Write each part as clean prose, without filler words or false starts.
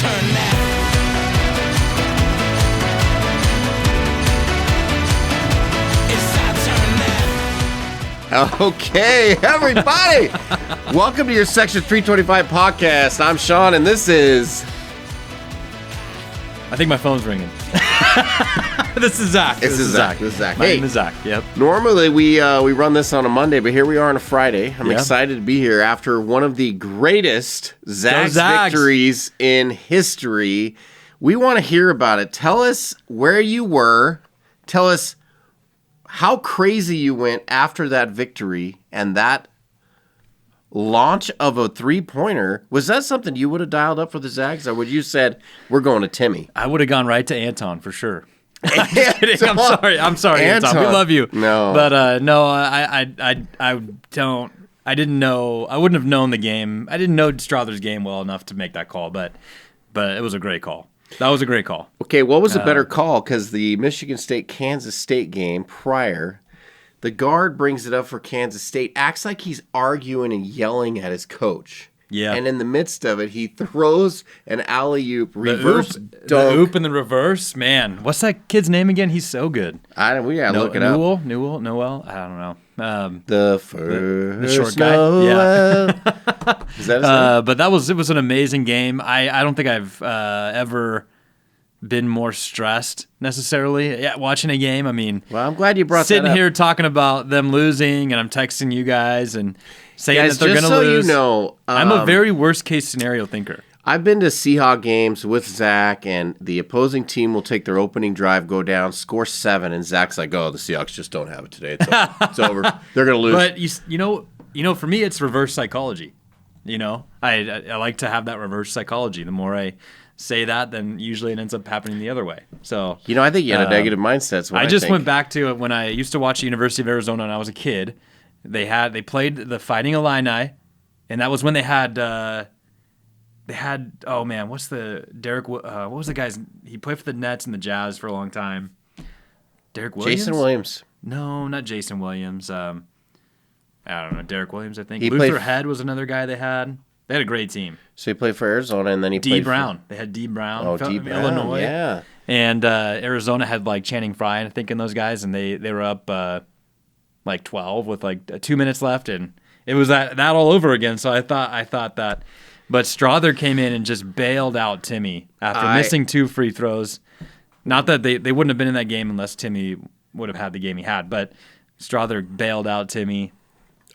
turn now. Okay, everybody, welcome to your Section 325 podcast. I'm Sean, and this is... I think my phone's ringing. This is Zach. This is Zach. My name is Zach, yep. Normally, we run this on a Monday, but here we are on a Friday. I'm excited to be here after one of the greatest Zags victories in history. We want to hear about it. Tell us where you were. Tell us how crazy you went after that victory and that launch of a three-pointer. Was that something you would have dialed up for the Zags, or would you said, we're going to Timmy? I would have gone right to Anton for sure. I'm just kidding. I'm sorry, Anton. We love you. No. But no, I don't. I didn't know. I wouldn't have known the game. I didn't know Strother's game well enough to make that call, but it was a great call. That was a great call. Okay, what was a better call? Because the Michigan State-Kansas State game prior, the guard brings it up for Kansas State, acts like he's arguing and yelling at his coach. Yeah. And in the midst of it, he throws an alley-oop, reverse dunk. The oop and the reverse, man. What's that kid's name again? He's so good. We gotta look it up. Noel? I don't know. The first the short guy. Noel. Yeah. Is that his name? But it was an amazing game. I don't think I've ever been more stressed necessarily. Yeah, watching a game. I mean, well, I'm glad you brought that up. Sitting here talking about them losing, and I'm texting you guys and saying that they're going to lose. You know, I'm a very worst case scenario thinker. I've been to Seahawks games with Zach, and the opposing team will take their opening drive, go down, score 7, and Zach's like, "Oh, the Seahawks just don't have it today. It's over. They're going to lose." But you know, for me, it's reverse psychology. You know, I like to have that reverse psychology. The more I say that, then usually it ends up happening the other way. So I think you had a negative mindset. I just went back to when I used to watch the University of Arizona when I was a kid. They played the Fighting Illini, and that was when they had oh man, what's the Derek? What was the guy's? He played for the Nets and the Jazz for a long time. Derek Williams. Jason Williams. No, not Jason Williams. I don't know. Derek Williams, I think. He Luther Head was another guy they had. They had a great team. So he played for Arizona, and then he played Brown. They had D. Brown. Oh, D. Brown, Illinois. Yeah. And Arizona had like Channing Frye, I think, in those guys, and they were up like 12 with like 2 minutes left, and it was that all over again. So I thought that, but Strother came in and just bailed out Timmy after missing 2 free throws. Not that they wouldn't have been in that game unless Timmy would have had the game he had, but Strother bailed out Timmy.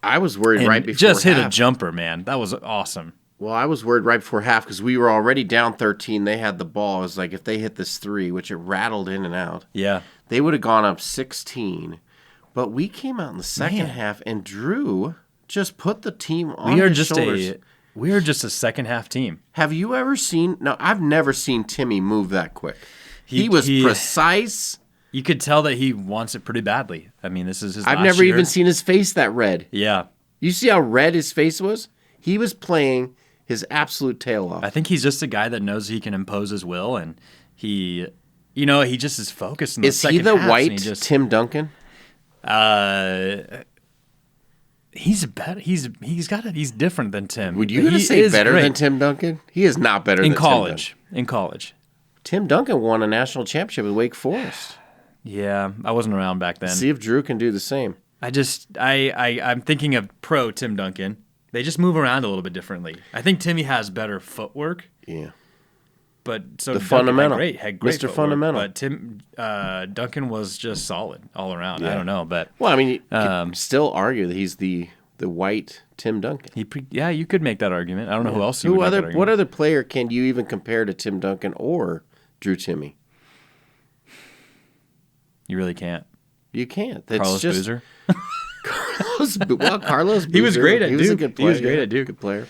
I was worried right before just hit half. a jumper, man. That was awesome. Well, I was worried right before half because we were already down 13. They had the ball. I was like, if they hit this 3, which it rattled in and out, they would have gone up 16. But we came out in the second half, and Drew just put the team on his shoulders. We are just a second half team. Have you ever seen? No, I've never seen Timmy move that quick. He was precise. You could tell that he wants it pretty badly. I mean, this is his I've last never year. even seen his face that red. Yeah. You see how red his face was? He was playing his absolute tail off. I think he's just a guy that knows he can impose his will, and he just is focused in the second half. Is he the white Tim Duncan? He's better. He's different than Tim. Would you gonna say better than Tim Duncan? He is not better than Tim Duncan. In college. Tim Duncan won a national championship with Wake Forest. Yeah, I wasn't around back then. See if Drew can do the same. I'm thinking of pro Tim Duncan. They just move around a little bit differently. I think Timmy has better footwork. Yeah. But so the fundamental. Had great Mr. footwork, Fundamental. But Tim Duncan was just solid all around. Yeah. I don't know, but well, I mean, you could still argue that he's the white Tim Duncan. You could make that argument. I don't know who else. What other player can you even compare to Tim Duncan or Drew Timmy? You really can't. You can't. Carlos Boozer. Carlos Boozer. He was great at Duke. He was a good player. He was great at Duke. Good player.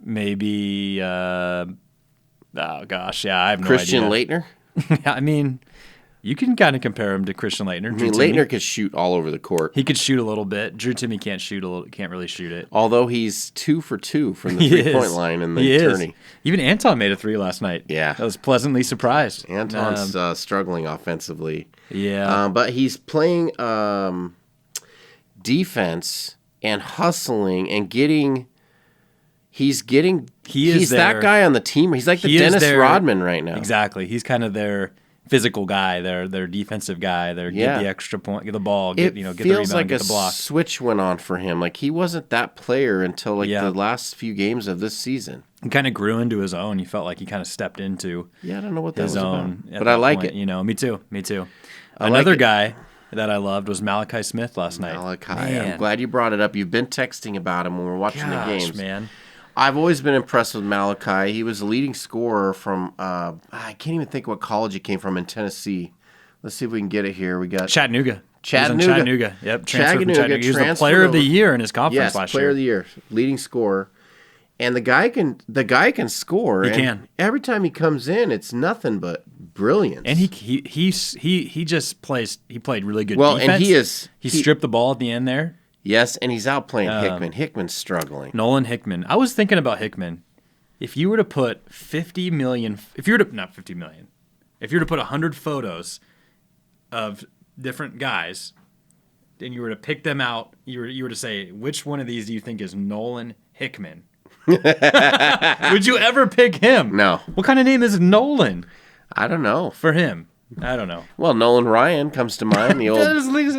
Maybe. Oh gosh, yeah, I have no Christian idea. Laettner. I mean, you can kind of compare him to Christian Laettner. I mean, Laettner could shoot all over the court. He could shoot a little bit. Drew Timmy can't really shoot it. Although he's 2 for 2 from the 3-point line in the tourney. Even Anton made a 3 last night. Yeah, I was pleasantly surprised. Anton's struggling offensively. Yeah, but he's playing defense and hustling and getting He's that guy on the team. He's like the Dennis Rodman right now. Exactly. He's kind of their physical guy, their defensive guy, get the extra point, get the ball, get the rebound, feels like get the block. A switch went on for him. Like he wasn't that player until the last few games of this season. He kind of grew into his own. He felt like he kind of stepped into I don't know what that was own about. But I like it. Me too. Another guy that I loved was Malachi Smith last night. Man. I'm glad you brought it up. You've been texting about him when we're watching the games. Man. I've always been impressed with Malachi. He was the leading scorer from, I can't even think what college he came from in Tennessee. Let's see if we can get it here. We got Chattanooga. Chattanooga. Yep, transfer from Chattanooga. He was the player of the year in his conference last year. Player of the year, leading scorer. And the guy can score. He can. Every time he comes in, it's nothing but brilliance. And he just plays. He played really good. Well, defense. and he stripped the ball at the end there. Yes, and he's outplaying Hickman. Hickman's struggling. Nolan Hickman. I was thinking about Hickman. If you were to put 50 million, if you were to not 50 million, if you were to put 100 photos of different guys, and you were to pick them out, you were to say which one of these do you think is Nolan Hickman? Would you ever pick him? No. What kind of name is Nolan? I don't know. For him. I don't know. Well, Nolan Ryan comes to mind, the old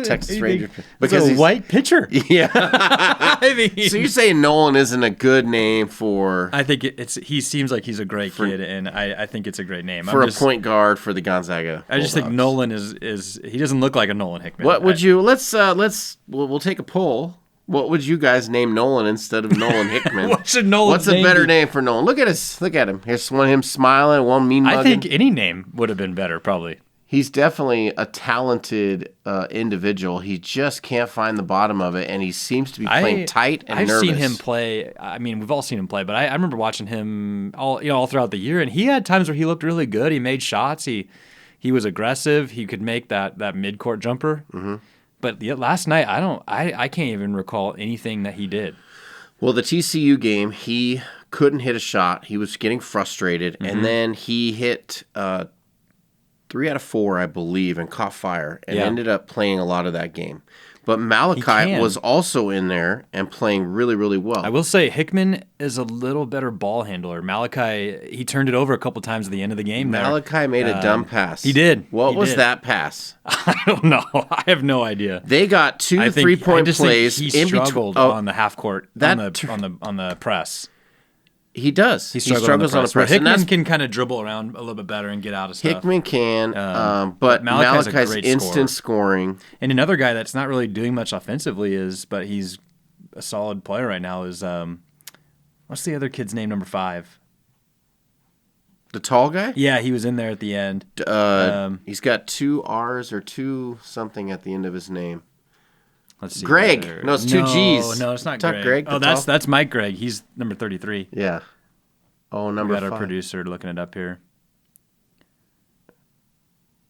Texas Ranger. Because he's a white pitcher. Yeah. I mean, so you're saying Nolan isn't a good name for... I think he seems like he's a great kid, and I think it's a great name. For a point guard for the Gonzaga I just think Nolan is he doesn't look like a Nolan Hickman. What would you... We'll take a poll. What would you guys name Nolan instead of Nolan Hickman? What's a better name for Nolan? Look at him. Here's one of him smiling, one mean mugging. I think any name would have been better, probably. He's definitely a talented individual. He just can't find the bottom of it, and he seems to be playing tight and nervous. I've seen him play. I mean, we've all seen him play, but I remember watching him all throughout the year, and he had times where he looked really good. He made shots. He was aggressive. He could make that mid-court jumper. Mm-hmm. But last night, I can't even recall anything that he did. Well, the TCU game, he couldn't hit a shot. He was getting frustrated, and then he hit 3 out of 4, I believe, and caught fire, and ended up playing a lot of that game. But Malachi was also in there and playing really, really well. I will say Hickman is a little better ball handler. Malachi, he turned it over a couple times at the end of the game. Malachi made a dumb pass. He did. What was that pass? I don't know. I have no idea. They got 2 3-point plays. He struggled on the half court on the press. He does. He struggles on the press. Hickman can kind of dribble around a little bit better and get out of stuff. Hickman can, but Malachi's instant scoring. And another guy that's not really doing much offensively but he's a solid player right now is, what's the other kid's name, number 5? The tall guy? Yeah, he was in there at the end. He's got 2 R's or 2 something at the end of his name. Let's see. Greg. No, it's 2 G's. No, it's not Greg. Oh, that's Mike Greg. He's number 33. Yeah. Oh, number 5. We got our producer looking it up here.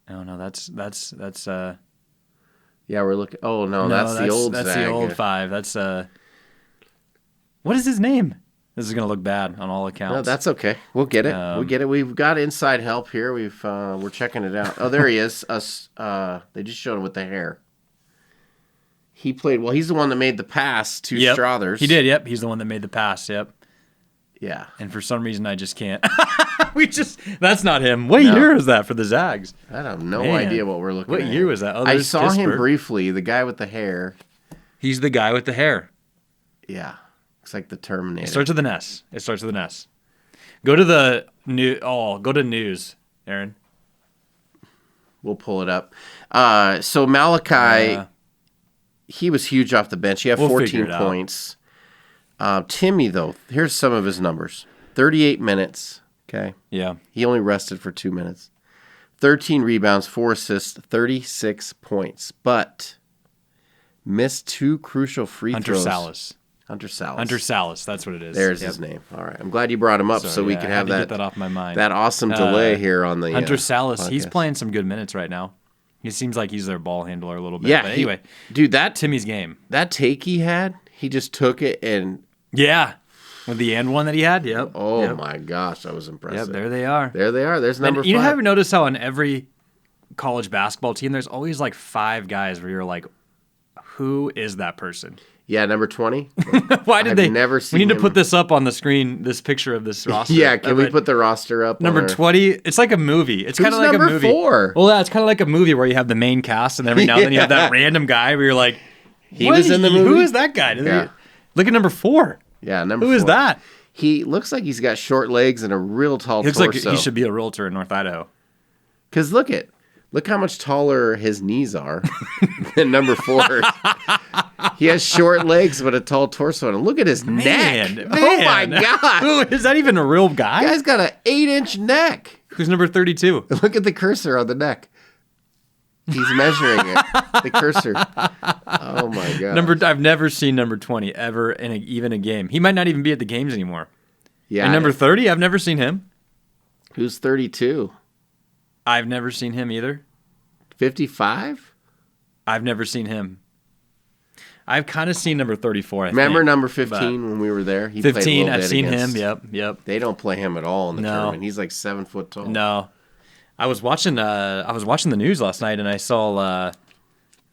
Oh no, that's Yeah, we're looking. Oh no, that's the old. That's the old 5. That's what is his name? This is gonna look bad on all accounts. No, that's okay. We'll get it. We get it. We've got inside help here. We're checking it out. Oh, there he is. They just showed him with the hair. He played well. He's the one that made the pass to Strothers. He did. Yep. He's the one that made the pass. Yep. Yeah. And for some reason, I just can't. That's not him. What year is that for the Zags? I have no idea what we're looking at. What year was that? Oh, I saw him briefly. The guy with the hair. He's the guy with the hair. Yeah. Looks like the Terminator. It starts with an S. Go to the new. Oh, go to news, Aaron. We'll pull it up. So Malachi. He was huge off the bench. He had 14 points. Timmy, though, here's some of his numbers. 38 minutes. Okay. Yeah. He only rested for 2 minutes. 13 rebounds, 4 assists, 36 points. But missed 2 crucial free throws. Hunter Salas. That's what it is. There's his name. All right. I'm glad you brought him up so we can have get that off my mind. That awesome delay here on the Hunter Salas. podcast. He's playing some good minutes right now. He seems like he's their ball handler a little bit. Yeah. But anyway, dude, Timmy's game. That take he had, he just took it and... Yeah. With the end one that he had. Yep. Oh, my gosh. That was impressive. Yep, there they are. There's number 5. You have noticed how on every college basketball team, there's always like 5 guys where you're like, who is that person? Yeah, number 20. Why did they? Never seen we need him. to put this up on the screen. This picture of this roster. Yeah, can we put the roster up? Number 20. It's like a movie. It's kind of like a movie. Number 4? Well, yeah, it's kind of like a movie where you have the main cast, and every now and then you have that random guy where you're like, he was in the movie. Who is that guy? Look at number 4. Yeah, number 4. Who is that? He looks like he's got short legs and a real tall torso. Looks like he should be a realtor in North Idaho. Because look how much taller his knees are than number 4. He has short legs but a tall torso. And look at his neck. Man. Oh my God. Is that even a real guy? Guy's got an 8-inch neck. Who's number 32? Look at the cursor on the neck. He's measuring it. The cursor. Oh my God. I've never seen number 20 ever in even a game. He might not even be at the games anymore. Yeah. And number 30, I've never seen him. Who's 32? I've never seen him either. 55? I've never seen him. I've kind of seen number 34. Remember number 15 when we were there? He 15, I've seen him. Yep. They don't play him at all in the tournament. He's like 7 foot tall. No. I was watching the news last night, and I saw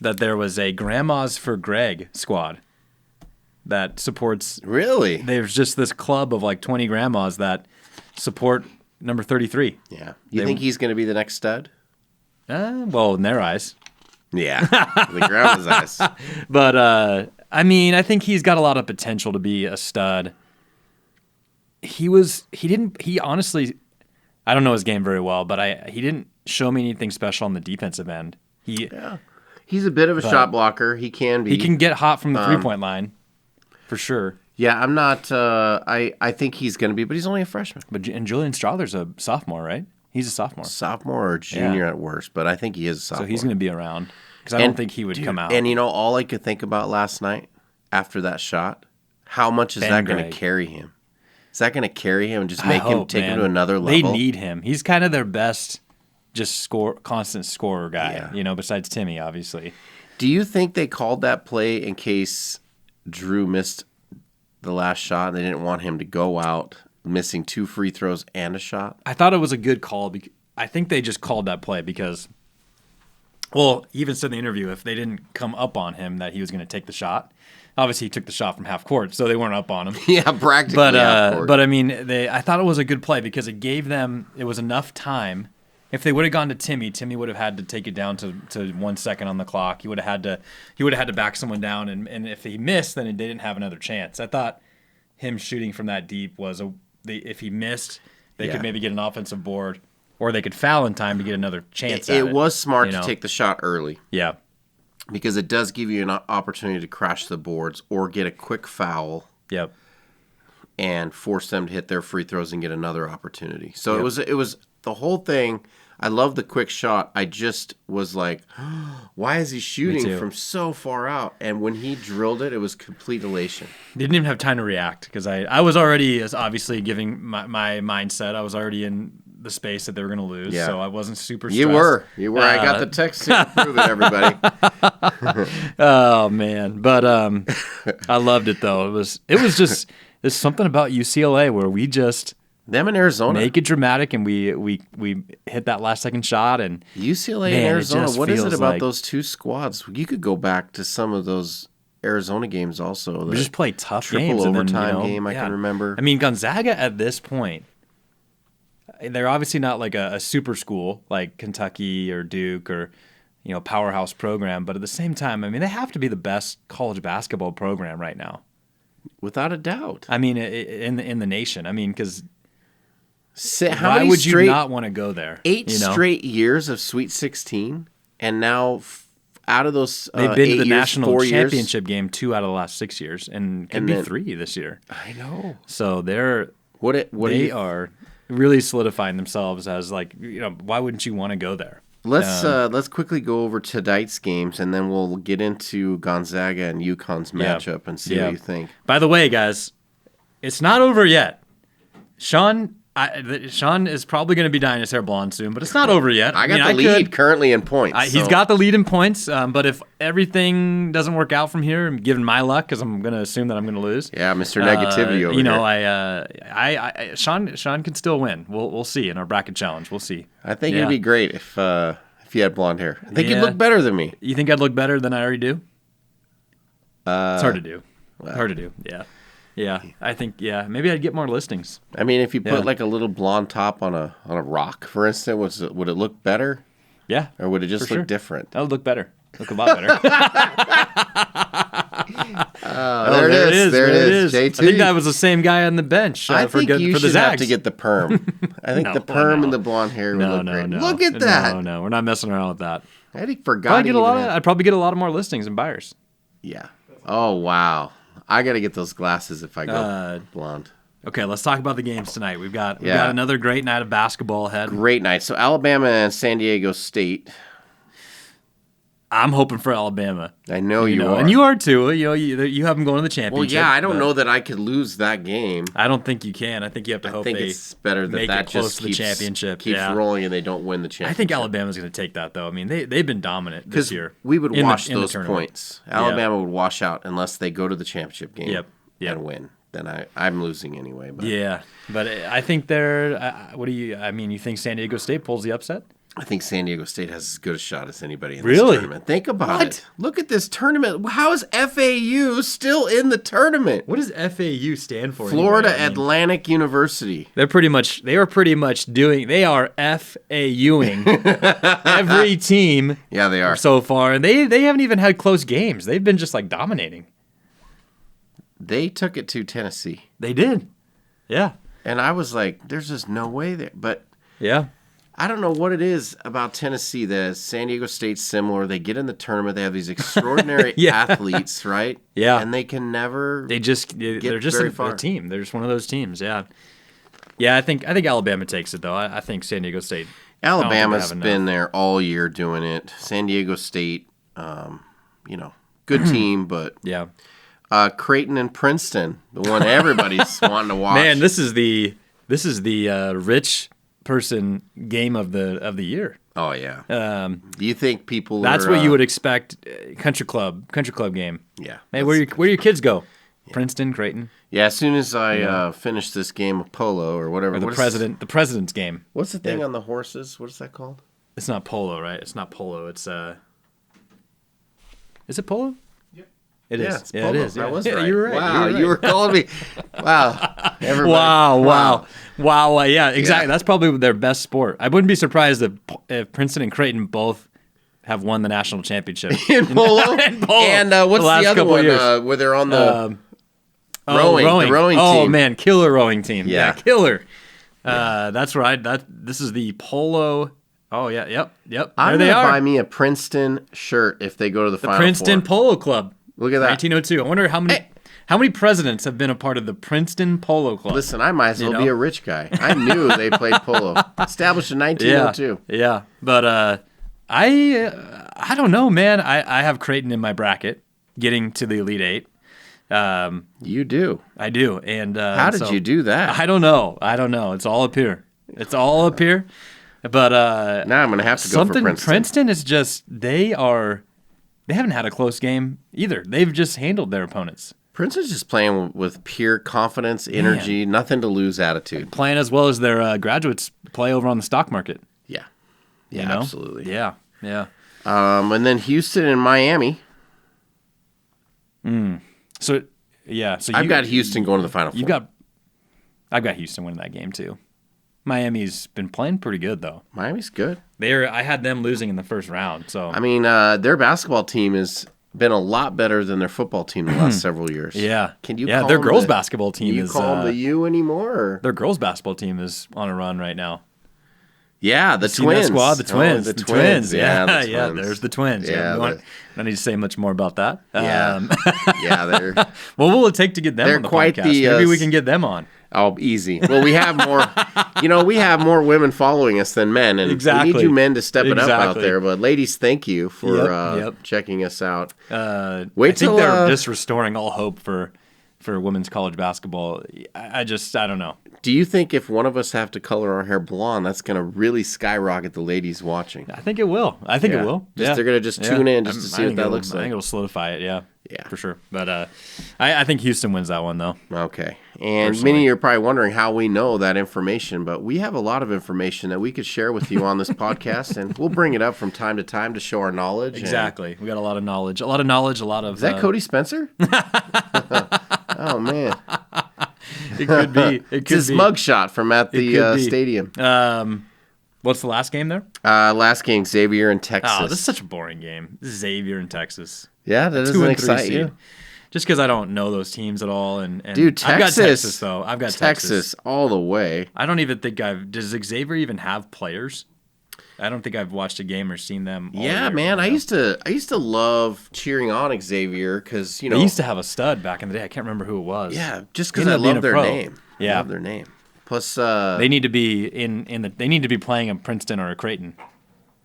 that there was a Grandmas for Greg squad that supports. Really? There's just this club of like 20 grandmas that support number 33. Yeah. You think he's going to be the next stud? Well, in their eyes. Yeah. The grandma's eyes. But I mean, I think he's got a lot of potential to be a stud. He honestly, I don't know his game very well, but he didn't show me anything special on the defensive end. He's a bit of a shot blocker. He can be. He can get hot from the 3-point line, for sure. Yeah, I'm not. I think he's going to be, but he's only a freshman. And Julian Strother's a sophomore, right? He's a sophomore. Sophomore or junior at worst, but I think he is a sophomore. So he's going to be around because I don't think he would come out. And all I could think about last night after that shot, how much is that going to carry him? Is that going to carry him and just take him to another level? They need him. He's kind of their best constant scorer guy, besides Timmy, obviously. Do you think they called that play in case Drew missed the last shot and they didn't want him to go out missing 2 free throws and a shot? I thought it was a good call. I think they just called that play because, well, he even said in the interview if they didn't come up on him that he was going to take the shot. Obviously, he took the shot from half court, so they weren't up on him. Yeah, practically half court. But I mean, I thought it was a good play because it was enough time. If they would have gone to Timmy would have had to take it down to 1 second on the clock. He would have had to back someone down, and if he missed, then they didn't have another chance. I thought him shooting from that deep was if he missed, they could maybe get an offensive board, or they could foul in time to get another chance. It was smart to take the shot early. Yeah, because it does give you an opportunity to crash the boards or get a quick foul. Yep. And force them to hit their free throws and get another opportunity. So it was the whole thing. I love the quick shot. I just was like, why is he shooting from so far out? And when he drilled it, it was complete elation. They didn't even have time to react because I was already, obviously giving my mindset. I was already in the space that they were going to lose, so I wasn't super stressed. You were. I got the text to prove it, everybody. Oh man, but I loved it though. It was just there's something about UCLA where we just them in Arizona make it dramatic, and we hit that last second shot. And UCLA and Arizona, what is it about those two squads? You could go back to some of those Arizona games also. We just play tough triple games. Overtime game. I can remember. I mean, Gonzaga at this point, they're obviously not like a super school like Kentucky or Duke or powerhouse program, but at the same time, I mean, they have to be the best college basketball program right now, without a doubt. I mean, in the nation. I mean, because why would you not want to go there? 8 straight years of Sweet 16, and now out of those, they've been to the national 4 years, championship game 2 out of the last 6 years, and could be 3 this year. I know. So they are really solidifying themselves as why wouldn't you want to go there? Let's quickly go over tonight's games, and then we'll get into Gonzaga and UConn's matchup and see what you think. By the way, guys, it's not over yet. Sean is probably going to be dyeing his hair blonde soon, but it's not over yet. I got the lead currently in points. He's got the lead in points, but if everything doesn't work out from here, given my luck, because I'm going to assume that I'm going to lose. Yeah, Mr. Negativity over here. Sean can still win. We'll see in our bracket challenge. We'll see. I think it'd be great if you had blonde hair. I think you'd look better than me. You think I'd look better than I already do? It's hard to do. Hard to do. Yeah. Yeah. I think, maybe I'd get more listings. I mean, if you put like a little blonde top on a rock, for instance, would it look better? Yeah. Or would it just look different? That would look better. Look a lot better. There it is. There it is. JT. I think that was the same guy on the bench. I think you for the should Zags. have to get the perm. I think the perm and the blonde hair would look great. Look at that. No, we're not messing around with that. I forgot. I'd probably get a lot of more listings and buyers. Yeah. Oh, wow. I got to get those glasses if I go blonde. Okay, let's talk about the games tonight. We've got another great night of basketball ahead. Great night. So Alabama and San Diego State. I'm hoping for Alabama. I know you are. And you are too. You have them going to the championship. Well, yeah, I don't know that I could lose that game. I don't think you can. I think you have to hope it's better that make that it close just to the championship. keeps rolling and they don't win the championship. I think Alabama's going to take that, though. I mean, they've been dominant this year. We would wash those points. Alabama would wash out unless they go to the championship game and win. Then I'm losing anyway. But. Yeah, but I think they're. You think San Diego State pulls the upset? I think San Diego State has as good a shot as anybody in this tournament. Think about it. Look at this tournament. How is FAU still in the tournament? What does FAU stand for? Florida Atlantic University. They are pretty much doing. They are FAUing every team. Yeah, they are so far, and they haven't even had close games. They've been just like dominating. They took it to Tennessee. They did. Yeah. And I was like, there's just no way there. But yeah. I don't know what it is about Tennessee that San Diego State's similar. They get in the tournament. They have these extraordinary athletes, right? Yeah. And they can never they're just a team. They're just one of those teams, yeah. Yeah, I think Alabama takes it, though. I think San Diego State. Alabama's been there all year doing it. San Diego State, good team, but yeah. Creighton and Princeton, the one everybody's wanting to watch. Man, this is the rich person game of the year. Oh yeah. Do you think people? That's what you would expect. Country club game. Yeah. Hey, where your kids go? Yeah. Princeton, Creighton. Yeah. As soon as I finish this game of polo or whatever. Or the president's game. What's the thing on the horses? What is that called? It's not polo, right? It's not polo. It's Is it polo? It is. It's polo. It is. I was right. You were right. Wow, you were calling me. Wow. Everybody. Wow. Yeah, exactly. Yeah. That's probably their best sport. I wouldn't be surprised if Princeton and Creighton both have won the national championship in polo. And what's the other one where they're on the rowing? The rowing team. Oh man, killer rowing team. Yeah, killer. That's right. This is the polo. Oh yeah, yep. I'm gonna buy me a Princeton shirt if they go to the Final Princeton Four. Polo Club. Look at that. 1902. I wonder how many presidents have been a part of the Princeton Polo Club. Listen, I might as well be a rich guy. I knew they played polo. Established in 1902. Yeah. But I don't know, man. I have Creighton in my bracket, getting to the Elite Eight. You do. I do. And how did you do that? I don't know. It's all up here. But now I'm gonna have to go for Princeton. Princeton is just they haven't had a close game either. They've just handled their opponents. Princeton's just playing with pure confidence, energy, nothing to lose attitude. Playing as well as their graduates play over on the stock market. Yeah. Yeah, absolutely. Yeah. And then Houston and Miami. So I've got Houston going to the Final Four. I've got Houston winning that game too. Miami's been playing pretty good though. Miami's good. I had them losing in the first round. So I mean, their basketball team has been a lot better than their football team in the last several years. Yeah. Can you? Yeah, their girls' basketball team is. Do you call them the U anymore? Or? Their girls' basketball team is on a run right now. Yeah, the Twins. Squad, the Twins. The Twins. Yeah, the yeah. There's the Twins. Yeah, I don't need to say much more about that. Yeah, they're. What will it take to get them on the podcast? Maybe we can get them on. Oh, easy. Well, we have more. We have more women following us than men, and we need you men to step it up out there. But ladies, thank you for checking us out. I think they're just restoring all hope for women's college basketball. I don't know. Do you think if one of us have to color our hair blonde, that's going to really skyrocket the ladies watching? I think it will. It will. They're going to just tune in just to see what that looks like. I think it'll solidify it, yeah. Yeah. For sure. But I think Houston wins that one, though. Okay. And Personally. many of you are probably wondering how we know that information, but we have a lot of information that we could share with you on this podcast, and we'll bring it up from time to time to show our knowledge. Exactly. We got a lot of knowledge. A lot of... Is that Cody Spencer? Oh, man. It could be. It's his mugshot from at the stadium. What's the last game there? Last game, Xavier in Texas. Oh, this is such a boring game. Xavier in Texas. Yeah, that doesn't excite you. Just because I don't know those teams at all. And Dude, Texas. I've got Texas, though. I've got Texas all the way. I don't even think does Xavier even have players? I don't think I've watched a game or seen them. Yeah, man. I used to love cheering on Xavier because, they used to have a stud back in the day. I can't remember who it was. Yeah, just because I love their name. Yeah. I love their name. Plus, they need to be they need to be playing in Princeton or a Creighton.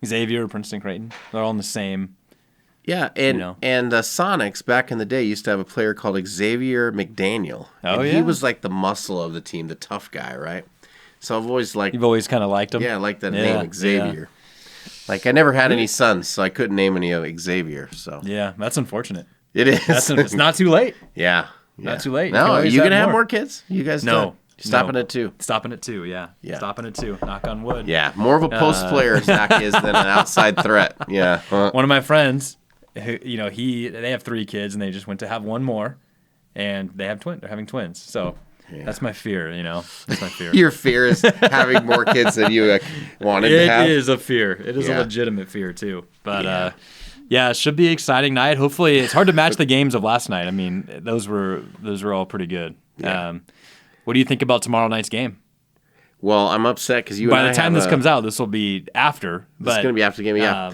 Xavier, Princeton, Creighton. They're all in the same. Yeah, and Sonics back in the day used to have a player called Xavier McDaniel. Oh, He was like the muscle of the team, the tough guy, right? So I've always liked... You've always kind of liked him? Yeah, I like that name, Xavier. Yeah. Like, I never had any sons, so I couldn't name any of Xavier, so... Yeah, that's unfortunate. It is. It's not too late. Yeah. Not too late. No, are you going to have more kids? You guys No. Stopping at 2. Stopping at 2, yeah. Stopping at 2. Knock on wood. Yeah, more of a post player, Zach is, than an outside threat. Yeah. One of my friends, they have 3 kids, and they just went to have one more, and they're having twins, so... Yeah. That's my fear, That's my fear. Your fear is having more kids than you wanted to have? It is a fear. It is a legitimate fear, too. But, it should be an exciting night. Hopefully, it's hard to match the games of last night. I mean, those were all pretty good. Yeah. What do you think about tomorrow night's game? Well, I'm upset because by the time this comes out, this will be after. It's going to be after the game, yeah.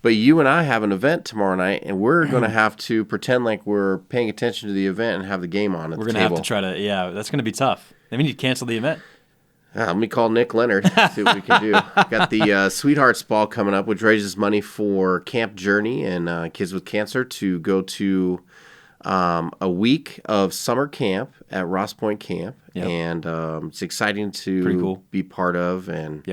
But you and I have an event tomorrow night, and we're going to have to pretend like we're paying attention to the event and have the game on at the table. We're going to have to try to, that's going to be tough. I mean, you cancel the event. Let me call Nick Leonard, see what we can do. Got the Sweethearts Ball coming up, which raises money for Camp Journey and kids with cancer to go to a week of summer camp at Ross Point Camp. Yep. And it's exciting to be part of. And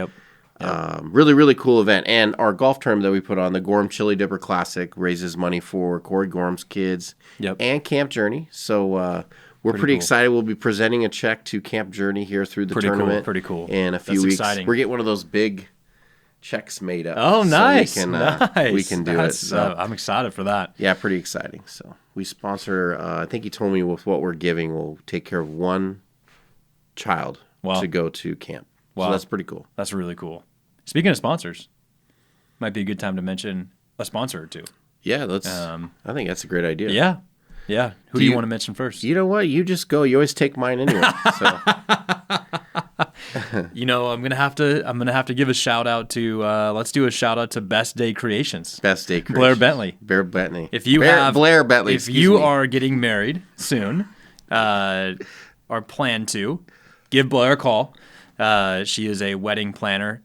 really, really cool event. And our golf tournament that we put on, the Gorham Chili Dipper Classic, raises money for Corey Gorham's kids and Camp Journey. So we're pretty excited. We'll be presenting a check to Camp Journey here through the tournament. Pretty cool. In a few weeks. Exciting. We're getting one of those big checks made up. Oh, nice. So we can do it. So. I'm excited for that. Yeah, pretty exciting. So we sponsor, I think he told me with what we're giving, we'll take care of one child to go to camp. Wow. So that's pretty cool. That's really cool. Speaking of sponsors, might be a good time to mention a sponsor or two. Yeah, I think that's a great idea. Yeah. Yeah. Who do you want to mention first? You know what? You just go. You always take mine anyway. So. I'm gonna have to give a shout out to let's do a shout out to Best Day Creations. Best Day Creations. Blair Bentley. Blair Bentley. Blair Bentley. If you are getting married soon, or plan to, give Blair a call. She is a wedding planner,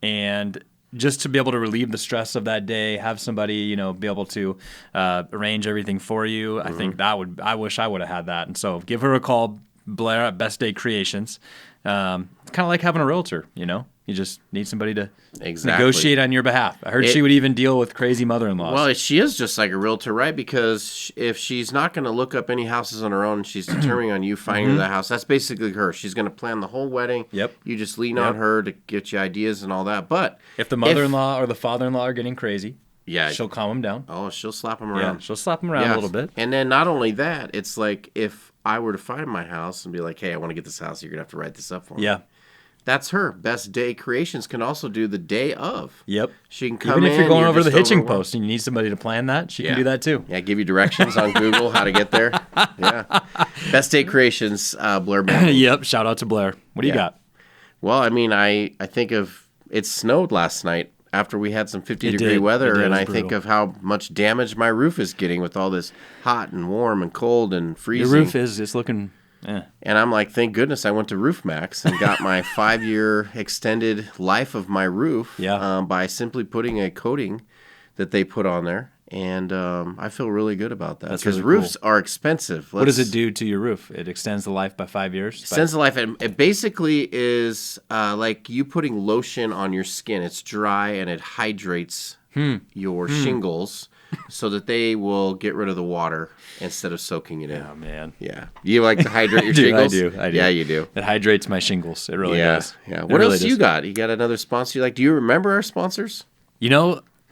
and just to be able to relieve the stress of that day, have somebody, be able to arrange everything for you. I think I wish I would have had that. And so give her a call, Blair at Best Day Creations. It's kind of like having a realtor, You just need somebody to negotiate on your behalf. I heard she would even deal with crazy mother-in-laws. Well, she is just like a realtor, right? Because if she's not going to look up any houses on her own, she's determining on you finding her the house. That's basically her. She's going to plan the whole wedding. Yep. You just lean on her to get you ideas and all that. But if the mother-in-law or the father-in-law are getting crazy, she'll calm them down. Oh, she'll slap them around. Yeah, she'll slap them around a little bit. And then not only that, it's like if I were to find my house and be like, hey, I want to get this house, you're going to have to write this up for me. Yeah. That's her. Best Day Creations can also do the day of. Yep. She can come in. Even if you're going over the hitching post and you need somebody to plan that, she can do that too. Yeah, give you directions on Google how to get there. Yeah. Best Day Creations, Blair Bentley. Yep. Shout out to Blair. What do you got? Well, I mean, I think of it snowed last night after we had some 50-degree weather, and I think of how much damage my roof is getting with all this hot and warm and cold and freezing. Your roof is looking... Yeah. And I'm like, thank goodness I went to Roof Max and got my 5-year extended life of my roof by simply putting a coating that they put on there. And I feel really good about that. Because roofs are expensive. What does it do to your roof? It extends the life by 5 years? Extends the life. It basically is like you putting lotion on your skin. It's dry and it hydrates your shingles. so that they will get rid of the water instead of soaking it in. Oh, man. Yeah. You like to hydrate your shingles? I do. Yeah, you do. It hydrates my shingles. It really does. Yeah. What else you got? You got another sponsor you like? Do you remember our sponsors?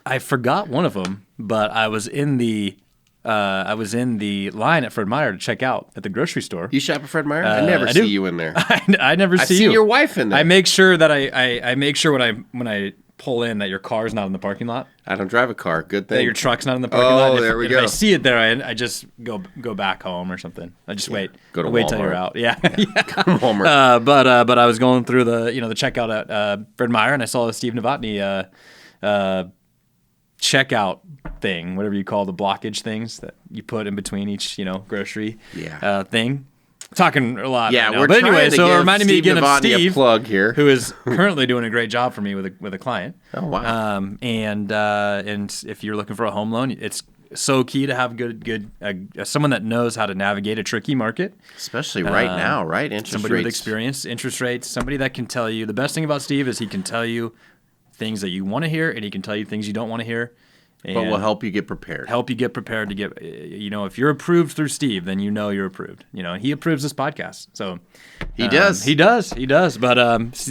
I forgot one of them, but I was in the line at Fred Meyer to check out at the grocery store. You shop at Fred Meyer? I never see you in there. I never see you. I see your wife in there. I make sure that I make sure when I pull in that your car's not in the parking lot. I don't drive a car. Good thing. That your truck's not in the parking lot. Oh, there we go. If I see it there, I just go back home or something. I just wait. Go to wait Walmart. till you're out. Yeah. Go to Walmart. But I was going through the checkout at Fred Meyer, and I saw the Steve Novotny checkout thing, whatever you call the blockage things that you put in between each grocery thing. Talking a lot. Yeah, right now. we're but trying anyway, to so it give reminded me Steve again of Novotny Steve, a plug here, who is currently doing a great job for me with a client. Oh wow! And if you're looking for a home loan, it's so key to have good someone that knows how to navigate a tricky market, especially right now, right? Somebody with experience, interest rates, somebody that can tell you. The best thing about Steve is he can tell you things that you want to hear, and he can tell you things you don't want to hear. But will help you get prepared. To get, if you're approved through Steve, then you're approved. He approves this podcast. So he does. He does. But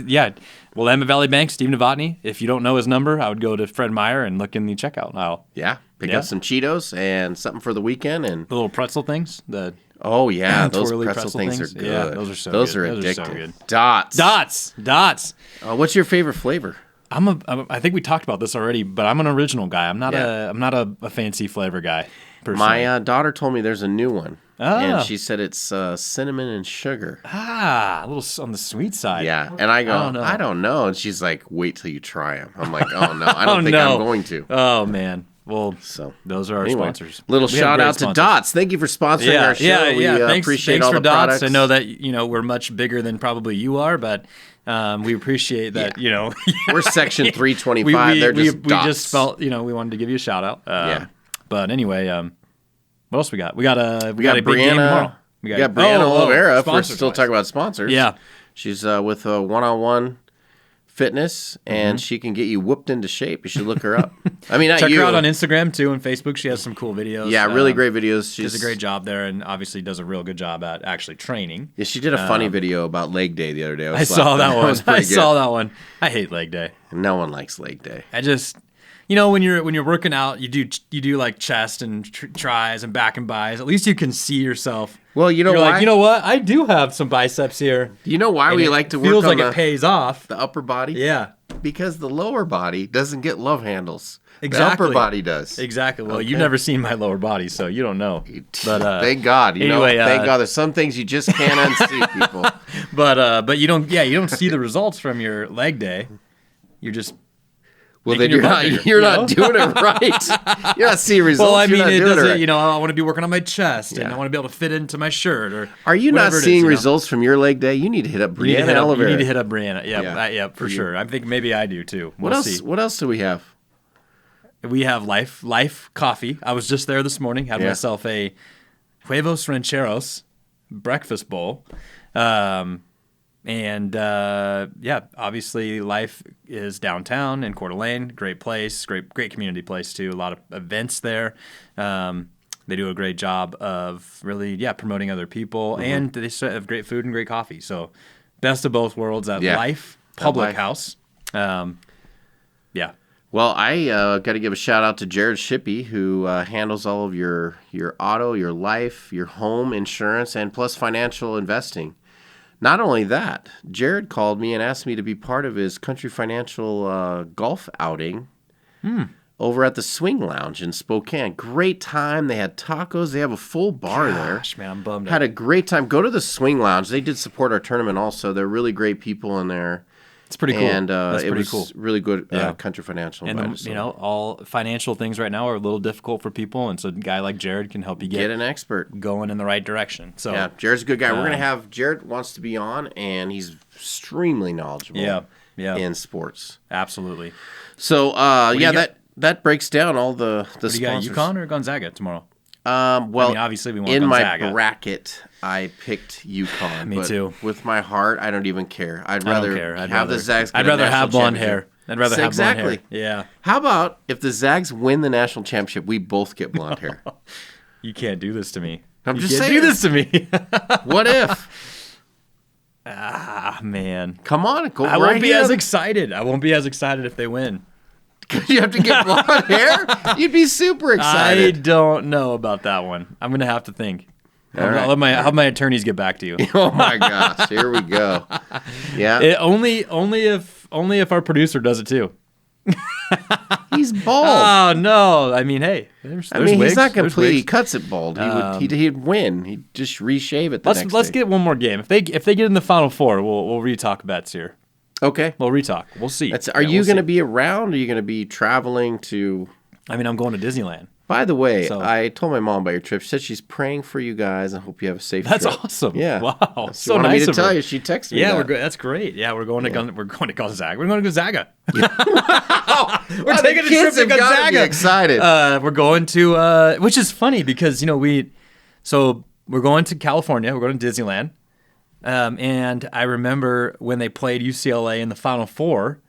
yeah, Willamette Valley Bank, Steve Novotny. If you don't know his number, I would go to Fred Meyer and look in the checkout aisle. Yeah, pick up some Cheetos and something for the weekend and the little pretzel things. Oh yeah, those twirly pretzel things are good. Yeah, those are so those good. Are those addictive. Are so good. Dots. What's your favorite flavor? I think we talked about this already, but I'm an original guy. I'm not a fancy flavor guy. Personally. My daughter told me there's a new one, and she said it's cinnamon and sugar. A little on the sweet side. Yeah, and I go, I don't know, and she's like, wait till you try them. I'm like, oh no, I don't think I'm going to. Oh man. Well, so those are our sponsors. Little shout out to Dots. Thank you for sponsoring our show. Yeah. We appreciate all for the Dots. products. I know that we're much bigger than probably you are, but we appreciate that. We're section 325. They're just Dots. We just felt we wanted to give you a shout out. But anyway, what else we got? We got a big game tomorrow. We got Brianna Oliveira. If we're still talking about sponsors. Yeah, she's with a one-on-one fitness, and she can get you whooped into shape. You should look her up. I mean, check her out on Instagram too and Facebook. She has some cool videos. Yeah, really great videos. She does a great job there, and obviously does a real good job at actually training. Yeah, she did a funny video about leg day the other day. I saw that one. Saw that one. I hate leg day. No one likes leg day. I just, when you're working out, you do like chest and tries and back and buys. At least you can see yourself. Well, you're why? Like, you know what? I do have some biceps here. You know why we like to work feels on like it pays off. The upper body? Yeah. Because the lower body doesn't get love handles. Exactly. The upper body does. Exactly. Well, you've never seen my lower body, so you don't know. But thank God. Anyway, thank God. There's some things you just can't unsee, people. But you don't see the results from your leg day. You're just then you're not doing it right. You're not seeing results. Well, I mean, it doesn't. I want to be working on my chest, and I want to be able to fit into my shirt. Or are you not seeing results from your leg day? You need to hit up Brianna Oliveira. You need to hit up Brianna. Yeah, for sure. I think maybe I do too. What else? What else do we have? We have Life Coffee. I was just there this morning. Had myself a huevos rancheros breakfast bowl. And obviously Life is downtown in Coeur d'Alene. Great place, great community place too. A lot of events there. They do a great job of really promoting other people, and they have great food and great coffee. So best of both worlds at Life Public House. Well, I got to give a shout out to Jared Shippey, who handles all of your auto, your life, your home insurance, and plus financial investing. Not only that, Jared called me and asked me to be part of his Country Financial golf outing over at the Swing Lounge in Spokane. Great time. They had tacos. They have a full bar there. Gosh, man, I'm bummed. Had a great time. Go to the Swing Lounge. They did support our tournament also. They're really great people in there. It's pretty cool. And it was cool. Really good Country Financial. And all financial things right now are a little difficult for people, and so a guy like Jared can help you get an expert going in the right direction. So yeah, Jared's a good guy. We're gonna have Jared wants to be on, and he's extremely knowledgeable. In sports. Absolutely. So that breaks down all the sponsors. You got UConn or Gonzaga tomorrow? Obviously we want in Gonzaga. My bracket, I picked UConn. Me too. With my heart, I don't even care. I'd rather have the Zags. I'd rather have blonde hair. I'd rather have blonde hair. Exactly. Yeah. How about if the Zags win the national championship, we both get blonde hair? You can't do this to me. I'm you just can't saying. do this to me. What if? Man. Come on, go I won't be as excited. I won't be as excited if they win. Because you have to get blonde hair? You'd be super excited. I don't know about that one. I'm going to have to think. Right. I'll have my attorneys get back to you. Oh my gosh, here we go. Yeah. Only if our producer does it too. He's bald. Oh no! I mean, hey, there's he's wigs. not completely. He cuts it bald. He'd win. He'd just reshave it. Let's get one more game. If they get in the Final Four, we'll retalk bets here. Okay. We'll retalk. We'll see. Are you going to be around? Are you going to be traveling to? I mean, I'm going to Disneyland. By the way, I told my mom about your trip. She said she's praying for you guys and hope you have a safe trip. That's awesome. Yeah. Wow. She so nice me to tell you. She texted me. Yeah, that's great. Yeah, we're going to Gonzaga. We're going to Gonzaga. Wow. We're taking a trip to Gonzaga. Be excited. We're going to, which is funny because we're going to California. We're going to Disneyland, and I remember when they played UCLA in the Final Four.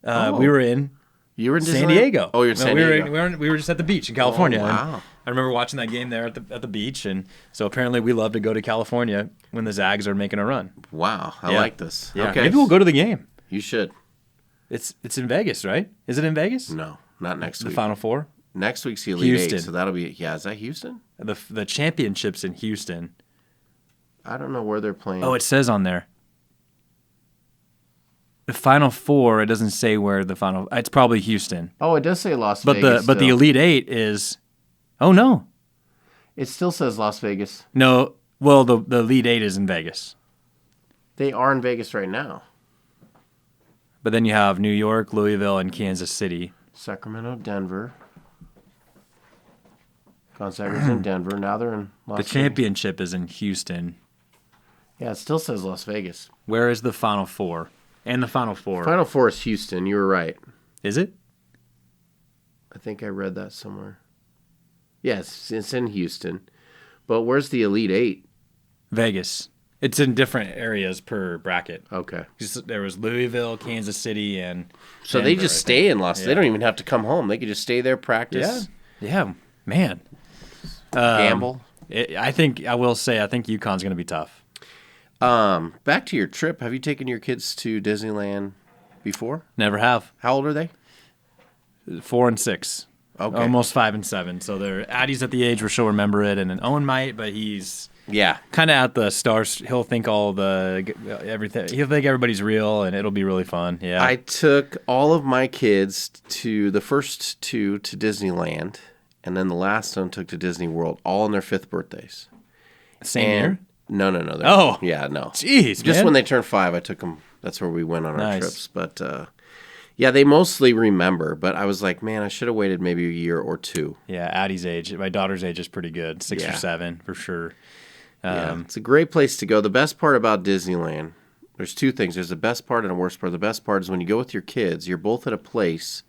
We were in. You were in San Diego. Oh, you're in San Diego. We were just at the beach in California. Oh, wow. I remember watching that game there at the beach, and so apparently we love to go to California when the Zags are making a run. Wow, I like this. Yeah. Okay, Maybe we'll go to the game. You should. It's in Vegas, right? Is it in Vegas? No, not next week. The Final Four? Next week's the Elite Houston. 8, so that'll be is that Houston? The championship's in Houston. I don't know where they're playing. Oh, it says on there. The Final Four, it doesn't say where the final. It's probably Houston. Oh, it does say Las Vegas. But the Elite Eight is. Oh no. It still says Las Vegas. No, well the Elite Eight is in Vegas. They are in Vegas right now. But then you have New York, Louisville, and Kansas City. Sacramento, Denver. Gonzaga's in Denver. Now they're in Las Vegas. The championship is in Houston. Yeah, it still says Las Vegas. Where is the Final Four? And the Final Four. Final Four is Houston. You were right. Is it? I think I read that somewhere. Yes, it's in Houston. But where's the Elite Eight? Vegas. It's in different areas per bracket. Okay. There was Louisville, Kansas City, and so Denver, they just stay in Los. Yeah. They don't even have to come home. They could just stay there, practice. Yeah, man. Gamble. I think UConn's going to be tough. Back to your trip. Have you taken your kids to Disneyland before? Never have. How old are they? 4 and 6. Okay. Almost 5 and 7. So Addie's at the age where she'll remember it, and then Owen might, but he's kind of at the stars. He'll think everything. He'll think everybody's real, and it'll be really fun. Yeah. I took all of my kids to the first 2 to Disneyland, and then the last one took to Disney World, all on their 5th birthdays. Same year? No. Oh. Yeah, no. Jeez, Just man. when they turned 5, I took them. That's where we went on our trips. But, they mostly remember. But I was like, man, I should have waited maybe a year or 2. Yeah, Addie's age. My daughter's age is pretty good. 6 or 7, for sure. It's a great place to go. The best part about Disneyland, there's 2 things. There's the best part and the worst part. The best part is when you go with your kids, you're both at a place